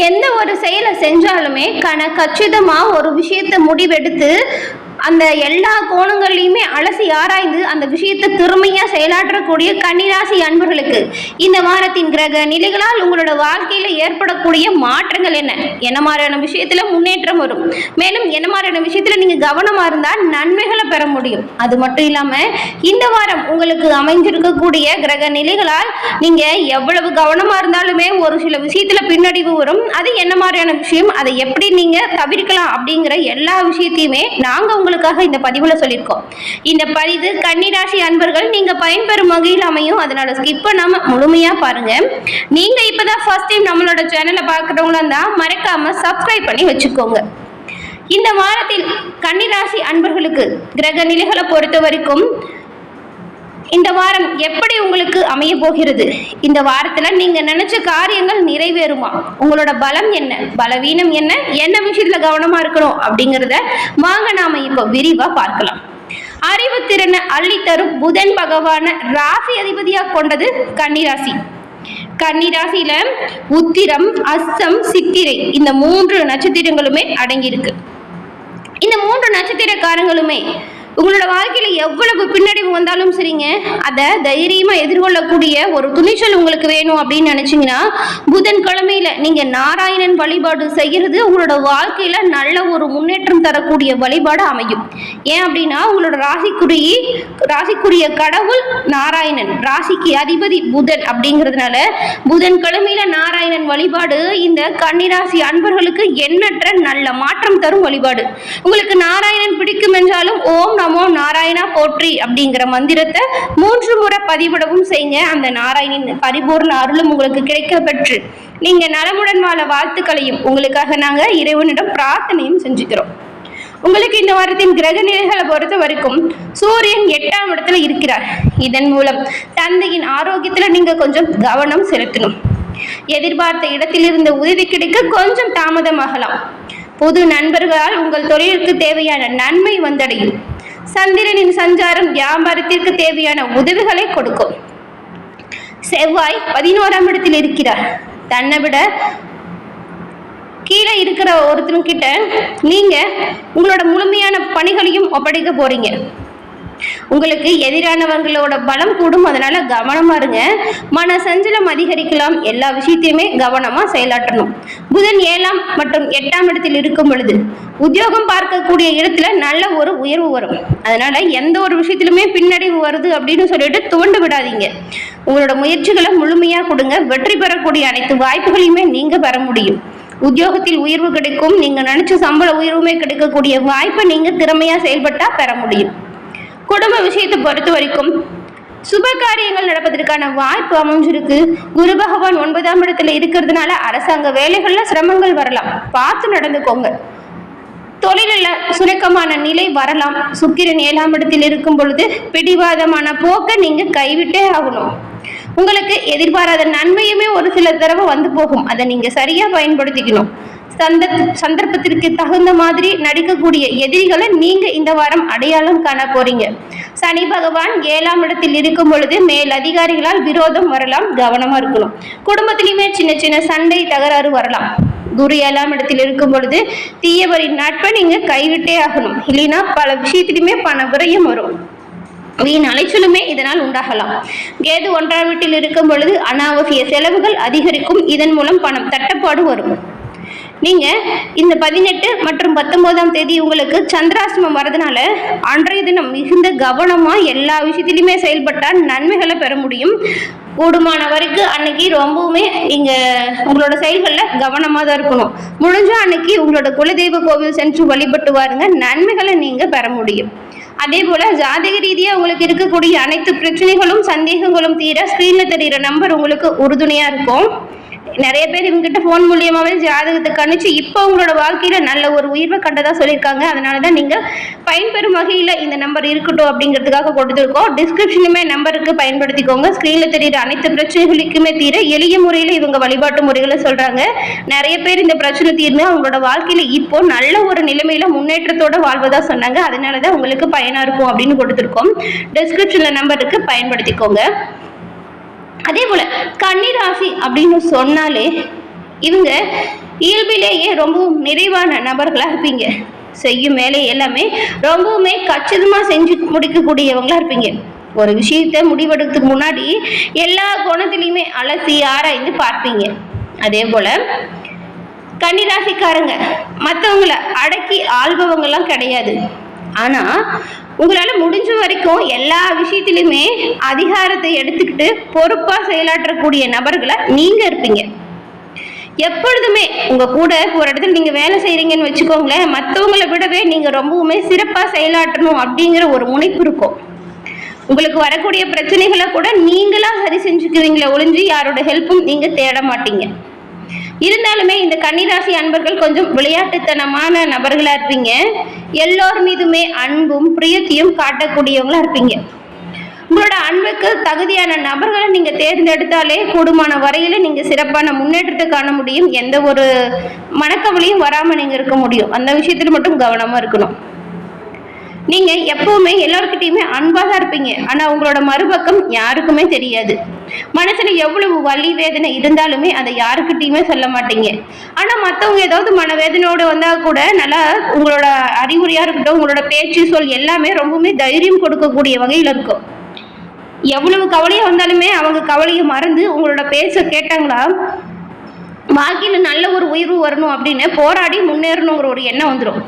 எந்த ஒரு செயலை செஞ்சாலுமே கச்சிதமா ஒரு விஷயத்தை முடிவெடுத்து அந்த எல்லா கோணங்கள்லையுமே அலசி ஆராய்ந்து அந்த விஷயத்தை திறமையா செயலாற்றக்கூடிய கன்னிராசி அன்பர்களுக்கு இந்த வாரத்தின் கிரக நிலைகளால் உங்களோட வாழ்க்கையில ஏற்படக்கூடிய மாற்றங்கள் என்ன மாதிரியான விஷயத்துல முன்னேற்றம் வரும், மேலும் என்ன மாதிரியான விஷயத்துல நீங்க கவனமா இருந்தால் நன்மைகளை பெற முடியும். அது மட்டும் இல்லாம இந்த வாரம் உங்களுக்கு அமைஞ்சிருக்கக்கூடிய கிரக நிலைகளால் நீங்க எவ்வளவு கவனமா இருந்தாலுமே ஒரு சில விஷயத்துல பின்னடைவு வரும். அது என்ன மாதிரியான விஷயம், அதை எப்படி நீங்க தவிர்க்கலாம் அப்படிங்கிற எல்லா விஷயத்தையுமே நாங்க உங்களுக்காக இந்த பதிவுல சொல்லியிருக்கோம். இந்த பதிவு கன்னிராசி அன்பர்கள் நீங்க பயன்பெறும் வகையில் அமையும். அதனால ஸ்கிப் பண்ணாம முழுமையா பாருங்க. நீங்க இப்பதான் ஃபர்ஸ்ட் டைம் நம்மளோட சேனலை பார்க்கறவங்களா இருந்தா மறக்காம சப்ஸ்கிரைப் பண்ணி வச்சுக்கோங்க. இந்த வாரத்தில் கன்னிராசி அன்பர்களுக்கு கிரக நிலைகளை பொறுத்த வரைக்கும் இந்த வாரம் எப்படி உங்களுக்கு அமைய போகிறது, இந்த வாரத்துல நீங்க நினைச்ச காரியங்கள் நிறைவேறுமா, உங்களோட பலம் என்ன, பலவீனம் என்ன விஷயத்துல கவனமா இருக்கணும் அப்படிங்கிறத வாங்க நாம இப்போ விரிவா பார்க்கலாம். அறிவுத்திறனை அள்ளித்தரும் புதன் பகவான ராசி அதிபதியா கொண்டது கன்னிராசி. கன்னிராசியில உத்திரம், அஸ்தம், சித்திரை இந்த 3 நட்சத்திரங்களுமே அடங்கியிருக்கு. இந்த 3 நட்சத்திரக்காரங்களுமே உங்களோட வாழ்க்கையில எவ்வளவு பின்னடைவு வந்தாலும் சரிங்க, அதை தைரியமா எதிர்கொள்ளக்கூடிய ஒரு துணிச்சல் உங்களுக்கு வேணும் அப்படின்னு நினைச்சீங்கன்னா புதன்கிழமையில நீங்க நாராயணன் வழிபாடு செய்யறது உங்களோட வாழ்க்கையில நல்ல ஒரு முன்னேற்றம் தரக்கூடிய வழிபாடு அமையும். ஏன் அப்படின்னா உங்களோட ராசிக்குரிய கடவுள் நாராயணன், ராசிக்கு அதிபதி புதன் அப்படிங்கிறதுனால புதன்கிழமையில நாராயணன் வழிபாடு இந்த கன்னிராசி அன்பர்களுக்கு எண்ணற்ற நல்ல மாற்றம் தரும் வழிபாடு. உங்களுக்கு நாராயணன் பிடிக்கும் என்றாலும் ஓம் நமோ நாராயணா போற்றி அப்படிங்கிற மந்திரத்தை 3 முறை பதிவிடவும் செய்யுங்க. அந்த நாராயணின் பரிபூர்ண அருளும் உங்களுக்கு கிடைக்க பெற்று நீங்க நலமுடன் வாழ வாழ்த்துக்களையும் உங்களுக்காக நாங்க இறைவனிடம் பிரார்த்தனையும் செஞ்சுக்கிறோம். உங்களுக்கு இந்த வாரத்தின் கிரக நிலைகளை பொறுத்த வரைக்கும் சூரியன் 8ஆம் இடத்துல இருக்கிறார். இதன் மூலம் தந்தையின் ஆரோக்கியத்துல நீங்க கொஞ்சம் கவனம் செலுத்தணும். எதிர்பார்த்த இடத்தில் இருந்த உதவி கிடைக்க கொஞ்சம் தாமதமாகலாம். புது நண்பர்களால் உங்கள் தொழிலுக்கு தேவையான நன்மை வந்தடையும். சந்திரனின் சஞ்சாரம் வியாபாரத்திற்கு தேவையான உதவிகளை கொடுக்கும். செவ்வாய் 11ஆம் இடத்தில் இருக்கிறார். தன்னை விட கீழே இருக்கிற ஒருத்தர்கிட்ட நீங்க உங்களோட முழுமையான பணிகளையும் ஒப்படைக்க போறீங்க. உங்களுக்கு எதிரானவங்களோட பலம் கூடும், அதனால கவனமா இருங்க. மன சஞ்சலம் அதிகரிக்கலாம். எல்லா விஷயத்தையுமே கவனமா செயலாற்றணும். புதன் 7ஆம் மற்றும் 8ஆம் இடத்தில் இருக்கும் பொழுது உத்தியோகம் பார்க்கக்கூடிய இடத்துல நல்ல ஒரு உயர்வு வரும். அதனால எந்த ஒரு விஷயத்திலுமே பின்னடைவு வருது அப்படின்னு சொல்லிட்டு துவண்டு விடாதீங்க. உங்களோட முயற்சிகளை முழுமையா கொடுங்க. வெற்றி பெறக்கூடிய அனைத்து வாய்ப்புகளையுமே நீங்க பெற முடியும். உத்தியோகத்தில் உயர்வு கிடைக்கும். நீங்க நினைச்ச சம்பள உயர்வுமே கிடைக்கக்கூடிய வாய்ப்பை நீங்க திறமையா செயல்பட்டா பெற முடியும். குடும்ப விஷயத்தை பொறுத்த வரைக்கும் சுப காரியங்கள் நடப்பதற்கான வாய்ப்பு அமைஞ்சிருக்கு. குரு பகவான் 9ஆம் இடத்துல இருக்கிறதுனால அரசாங்க வேலைகள்ல சிரமங்கள் வரலாம், பார்த்து நடந்துக்கோங்க. தொழிலில் சுணக்கமான நிலை வரலாம். சுக்கிரன் 7ஆம் இடத்தில் இருக்கும் பொழுது பிடிவாதமான போக்கை நீங்க கைவிட்டே ஆகணும். உங்களுக்கு எதிர்பாராத நன்மையுமே ஒரு சில தடவை வந்து போகும். அதை நீங்க சரியா பயன்படுத்திக்கணும். சந்தர்ப்பத்திற்கு தகுந்த மாதிரி நடிக்கக்கூடிய எதிரிகளை நீங்க இந்த வாரம் அடையாளம் காண போறீங்க. சனி பகவான் 7ஆம் இடத்தில் இருக்கும் பொழுது மேல் அதிகாரிகளால் விரோதம் வரலாம், கவனமா இருக்கணும். குடும்பத்திலுமே சின்ன சின்ன சண்டை தகராறு வரலாம். குரு 7ஆம் இடத்தில் இருக்கும் பொழுது தீயவரின் நட்பை நீங்க கைவிட்டே ஆகணும். இல்லைன்னா பல விஷயத்திலுமே பண விரயம் வரும், வீண் அலைச்சலுமே இதனால் உண்டாகலாம். கேது 1ஆம் வீட்டில் இருக்கும் பொழுது அனாவசிய செலவுகள் அதிகரிக்கும். இதன் மூலம் பணம் தட்டுப்பாடு வரும். நீங்க இந்த 18 மற்றும் 19ஆம் தேதி உங்களுக்கு சந்திராசிரமம் வரதுனால அன்றைய தினம் மிகுந்த கவனமா எல்லா விஷயத்திலுமே செயல்பட்டால் நன்மைகளை பெற முடியும். கூடுமான வரைக்கும் அன்னைக்கு ரொம்பவுமே நீங்க உங்களோட செயல்களில் கவனமா தான் இருக்கணும். முடிஞ்ச அன்னைக்கு உங்களோட குலதெய்வ கோவில் சென்று வழிபட்டு வாருங்க, நன்மைகளை நீங்க பெற முடியும். அதே போல ஜாதக ரீதியா உங்களுக்கு இருக்கக்கூடிய அனைத்து பிரச்சனைகளும் சந்தேகங்களும் தீர ஸ்கிரீன்ல தெரிகிற நம்பர் உங்களுக்கு உறுதுணையா இருக்கும். நிறைய பேர் இவங்ககிட்ட ஃபோன் மூலியமாவே ஜாதகத்தை கணிச்சு இப்போ உங்களோட வாழ்க்கையில நல்ல ஒரு உயர்வை கண்டதா சொல்லியிருக்காங்க. அதனாலதான் நீங்க பயன்பெறும் வகையில இந்த நம்பர் இருக்கட்டும் அப்படிங்கிறதுக்காக கொடுத்துருக்கோம். டிஸ்கிரிப்ஷனுமே நம்பருக்கு பயன்படுத்திக்கோங்க. ஸ்கிரீன்ல தெரியுற அனைத்து பிரச்சனைகளுக்குமே தீர எளிய முறையில இவங்க வழிபாட்டு முறைகளை சொல்றாங்க. நிறைய பேர் இந்த பிரச்சனை தீர்ந்து அவங்களோட வாழ்க்கையில இப்போ நல்ல ஒரு நிலைமையில முன்னேற்றத்தோட வாழ்வதா சொன்னாங்க. அதனாலதான் உங்களுக்கு பயனா இருக்கும் அப்படின்னு கொடுத்துருக்கோம். டிஸ்கிரிப்ஷன்ல நம்பருக்கு பயன்படுத்திக்கோங்க. அதே போல கன்னிராசி அப்படின்னு சொன்னாலே இவங்க இயல்பிலேயே ரொம்பவும் நிறைவான நபர்களா இருப்பீங்க. செய்யும் வேலை எல்லாமே ரொம்பவுமே கச்சிதமா செஞ்சு முடிக்கக்கூடியவங்களா இருப்பீங்க. ஒரு விஷயத்த முடிவெடுக்கிறதுக்கு முன்னாடி எல்லா கோணத்திலையுமே அலசி ஆராய்ந்து பார்ப்பீங்க. அதே போல கன்னிராசிக்காரங்க மற்றவங்களை அடக்கி ஆள்பவங்கெல்லாம் கிடையாது. ஆனா உங்களால முடிஞ்ச வரைக்கும் எல்லா விஷயத்திலுமே அதிகாரத்தை எடுத்துக்கிட்டு பொறுப்பா செயலாற்றக்கூடிய நபர்களை நீங்க இருப்பீங்க. எப்பொழுதுமே உங்க கூட ஒரு இடத்துல நீங்க வேலை செய்யறீங்கன்னு வச்சுக்கோங்களேன், மற்றவங்களை விடவே நீங்க ரொம்பவுமே சிறப்பா செயலாற்றணும் அப்படிங்கிற ஒரு முனைப்பு இருக்கும். உங்களுக்கு வரக்கூடிய பிரச்சனைகளை கூட நீங்களா சரி செஞ்சுக்குவீங்களே ஒழிஞ்சு யாரோட ஹெல்ப்பும் நீங்க தேட மாட்டீங்க. இருந்தாலுமே இந்த கன்னிராசி அன்பர்கள் கொஞ்சம் விளையாட்டுத்தனமான நபர்களா இருப்பீங்க. எல்லோர் மீதுமே அன்பும் பிரியத்தையும் காட்டக்கூடியவங்களா இருப்பீங்க. உங்களோட அன்புக்கு தகுதியான நபர்களை நீங்க தேர்ந்தெடுத்தாலே கூடுமான வரையில நீங்க சிறப்பான முன்னேற்றத்தை காண முடியும். எந்த ஒரு மனக்கவலையும் வராம நீங்க இருக்க முடியும். அந்த விஷயத்துல மட்டும் கவனமா இருக்கணும். நீங்க எப்பவுமே எல்லார்கிட்டயுமே அன்பா தான் இருப்பீங்க. ஆனா உங்களோட மறுபக்கம் யாருக்குமே தெரியாது. மனசுல எவ்வளவு வலி வேதனை இருந்தாலுமே அதை யாருக்கிட்டையுமே சொல்ல மாட்டீங்க. ஆனா மற்றவங்க ஏதாவது மனவேதனையோடு வந்தா கூட நல்லா உங்களோட அறிவுரையா இருக்கட்டும், உங்களோட பேச்சு சொல் எல்லாமே ரொம்பவுமே தைரியம் கொடுக்கக்கூடிய வகையில இருக்கும். எவ்வளவு கவலையா வந்தாலுமே அவங்க கவலையை மறந்து உங்களோட பேச்ச கேட்டாங்களா வாழ்க்கையில நல்ல ஒரு உயர்வு வரணும் அப்படின்னு போராடி முன்னேறணுங்கிற ஒரு எண்ணம் வந்துடும்.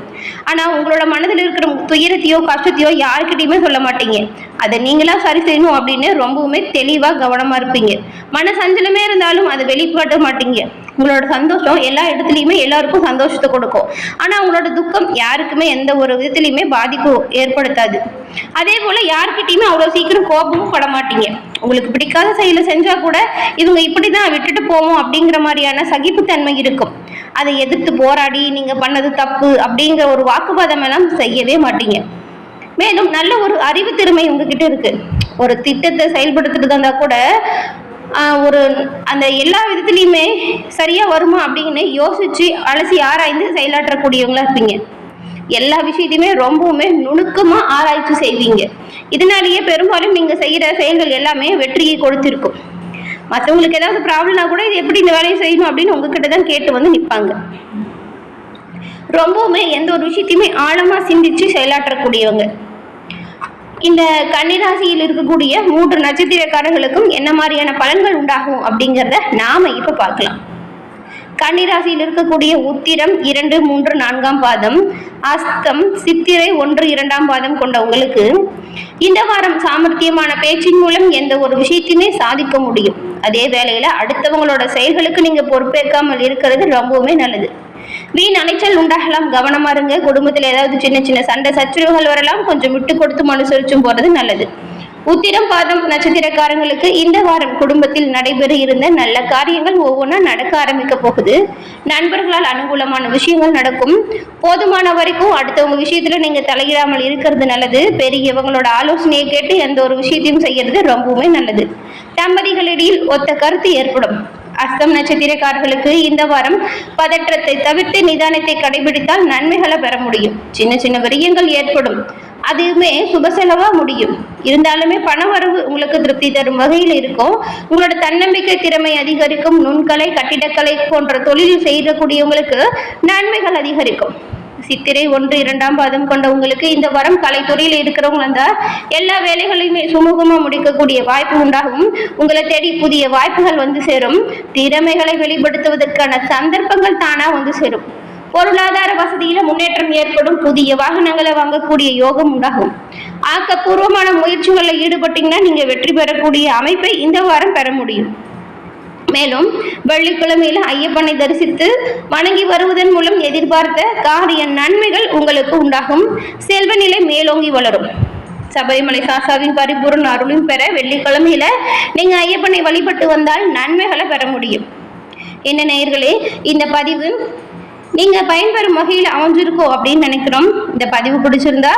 ஆனா உங்களோட மனதில் இருக்கிற துயரத்தையோ கஷ்டத்தையோ யாருக்கிட்டையுமே சொல்ல மாட்டீங்க. அதை நீங்களா சரி செய்யணும் அப்படின்னு ரொம்பவுமே தெளிவா கவனமா இருப்பீங்க. மன சஞ்சலமே இருந்தாலும் அதை வெளிப்பாட்ட மாட்டீங்க. உங்களோட சந்தோஷம் எல்லா இடத்துலையுமே எல்லாருக்கும் சந்தோஷத்தை கொடுக்கும். ஆனா உங்களோட துக்கம் யாருக்குமே எந்த ஒரு விதத்திலையுமே பாதிப்பு ஏற்படுத்தாது. அதே போல யாருக்கிட்டையுமே அவ்வளவு சீக்கிரம் கோபமும் பட மாட்டீங்க. உங்களுக்கு பிடிக்காத செயலை செஞ்சா கூட இவங்க இப்படிதான் விட்டுட்டு போவோம் அப்படிங்கிற மாதிரியான சகிப்புத்தன்மை இருக்கும். அதை எதிர்த்து போராடி நீங்க பண்ணது தப்பு அப்படிங்கிற ஒரு வாக்குவாதம் எல்லாம் செய்யவே மாட்டீங்க. மேலும் நல்ல ஒரு அறிவு திறமை உங்ககிட்ட இருக்கு. ஒரு திட்டத்தை செயல்படுத்துறதா இருந்தா கூட ஒரு அந்த எல்லா விதத்துலையுமே சரியா வருமா அப்படின்னு யோசிச்சு அலசி ஆராய்ந்து செயலாற்றக்கூடியவங்களா இருப்பீங்க. எல்லா விஷயத்தையுமே ரொம்பவுமே நுணுக்கமா ஆராய்ச்சி செய்வீங்க. இதனாலேயே பெரும்பாலும் நீங்க செய்யற செயல்கள் எல்லாமே வெற்றியை கொடுத்திருக்கும். மற்றவங்களுக்கு ஏதாவது ப்ராப்ளம்னா கூட இது எப்படி இந்த வேலையை செய்யணும் அப்படின்னு உங்ககிட்ட தான் கேட்டு வந்து நிற்பாங்க. ரொம்பவுமே எந்த ஒரு விஷயத்தையுமே ஆழமா சிந்திச்சு செயலாற்றக்கூடியவங்க. இந்த கன்னிராசியில் இருக்கக்கூடிய 3 நட்சத்திரக்காரர்களுக்கும் என்ன மாதிரியான பலன்கள் உண்டாகும் அப்படிங்கிறத நாம இப்ப பார்க்கலாம். கன்னிராசியில் இருக்கக்கூடிய உத்திரம் 2, 3, 4ஆம் பாதம், அஸ்தம், சித்திரை 1, 2ஆம் பாதம் கொண்டவங்களுக்கு இந்த வாரம் சாமர்த்தியமான பேச்சின் மூலம் எந்த ஒரு விஷயத்தையுமே சாதிக்க முடியும். அதே வேளையில அடுத்தவங்களோட செயல்களுக்கு நீங்க பொறுப்பேற்காமல் இருக்கிறது ரொம்பவுமே நல்லது. வீண் அலைச்சல் உண்டாகலாம், கவனமா இருங்க. குடும்பத்துல ஏதாவது சின்ன சின்ன சண்டை சச்சரவுகள் வரலாம், கொஞ்சம் விட்டு கொடுத்து அனுசரிச்சும் போறது நல்லது. உத்திரம் பாதம் நட்சத்திரக்காரங்களுக்கு இந்த வாரம் குடும்பத்தில் நடைபெற இருந்த நல்ல காரியங்கள் ஒவ்வொன்றா நடக்க ஆரம்பிக்க போகுது. நண்பர்களால் அனுகூலமான விஷயங்கள் நடக்கும். போதுமான வரைக்கும் அடுத்தவங்க விஷயத்துல நீங்க தலையிடாமல் இருக்கிறது நல்லது. பெரியவங்களோட ஆலோசனையை கேட்டு எந்த ஒரு விஷயத்தையும் செய்யறது ரொம்பவுமே நல்லது. தம்பதிகளிடையில் ஒத்த கருத்து ஏற்படும். அஸ்தம் நட்சத்திரக்காரர்களுக்கு இந்த வாரம் பதற்றத்தை தவிர்த்து நிதானத்தை கடைபிடித்தால் நன்மைகளை பெற முடியும். சின்ன சின்ன விரயங்கள் ஏற்படும், அதுவுமே சுப செலவா முடியும். இருந்தாலுமே பண வரவு உங்களுக்கு திருப்தி தரும் வகையில் இருக்கும். உங்களோட தன்னம்பிக்கை திறமை அதிகரிக்கும். நுண்கலை, கட்டிடக்கலை போன்ற தொழில் செய்யக்கூடியவங்களுக்கு நன்மைகள் அதிகரிக்கும். சித்திரை 1, 2ஆம் பாதம் கொண்டவங்களுக்கு இந்த வாரம் கலைத்துறையில் இருக்கிறவங்க இருந்தா எல்லா வேலைகளையுமே சுமூகமா முடிக்கக்கூடிய வாய்ப்பு உண்டாகும். உங்களை தேடி புதிய வாய்ப்புகள் வந்து சேரும். திறமைகளை வெளிப்படுத்துவதற்கான சந்தர்ப்பங்கள் தானா வந்து சேரும். பொருளாதார வசதியில முன்னேற்றம் ஏற்படும். புதிய வாகனங்களை வாங்கக்கூடிய யோகம் உண்டாகும். ஆக்கப்பூர்வமான முயற்சிகளில் ஈடுபட்டீங்கன்னா நீங்க வெற்றி பெறக்கூடிய அமைப்பை இந்த வாரம் பெற முடியும். மேலும் வெள்ளிக்கிழமையில ஐயப்பனை தரிசித்து வணங்கி வருவதன் மூலம் எதிர்பார்த்த காரிய நன்மைகள் உங்களுக்கு உண்டாகும். செல்வ நிலை மேலோங்கி வளரும். சபரிமலை சாசாவின் பரிபூர்ண அருளையும் பெற வெள்ளிக்கிழமையில நீங்க ஐயப்பனை வழிபட்டு வந்தால் நன்மைகளை பெற முடியும். என்ன நேயர்களே, இந்த பதிவு நீங்கள் பயன்பெறும் வகையில் அமைஞ்சிருக்கோம் அப்படின்னு நினைக்கிறோம். இந்த பதிவு பிடிச்சிருந்தா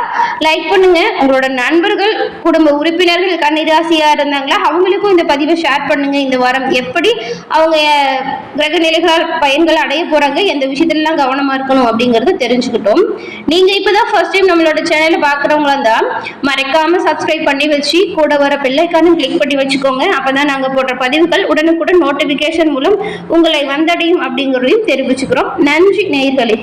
லைக் பண்ணுங்க. உங்களோட நண்பர்கள், குடும்ப உறுப்பினர்கள் கன்னிராசியா இருந்தாங்களா அவங்களுக்கும் இந்த பதிவை ஷேர் பண்ணுங்க. இந்த வாரம் எப்படி அவங்க கிரக நிலைகளால் பயன்கள் அடைய போறாங்க, எந்த விஷயத்துலலாம் கவனமா இருக்கணும் அப்படிங்கறத தெரிஞ்சுக்கிட்டோம். நீங்க இப்பதான் ஃபர்ஸ்ட் டைம் நம்மளோட சேனலை பாக்குறவங்களா இருந்தா மறக்காம சப்ஸ்கிரைப் பண்ணி வச்சு கூட வர பெல் ஐகானை கிளிக் பண்ணி வச்சுக்கோங்க. அப்பதான் நாங்க போடுற பதிவுகள் உடனுக்குடன் நோட்டிபிகேஷன் மூலம் உங்களை வந்தடையும் அப்படிங்கிறதையும் தெரிவிச்சுக்கிறோம். நன்றி நேயர்களே.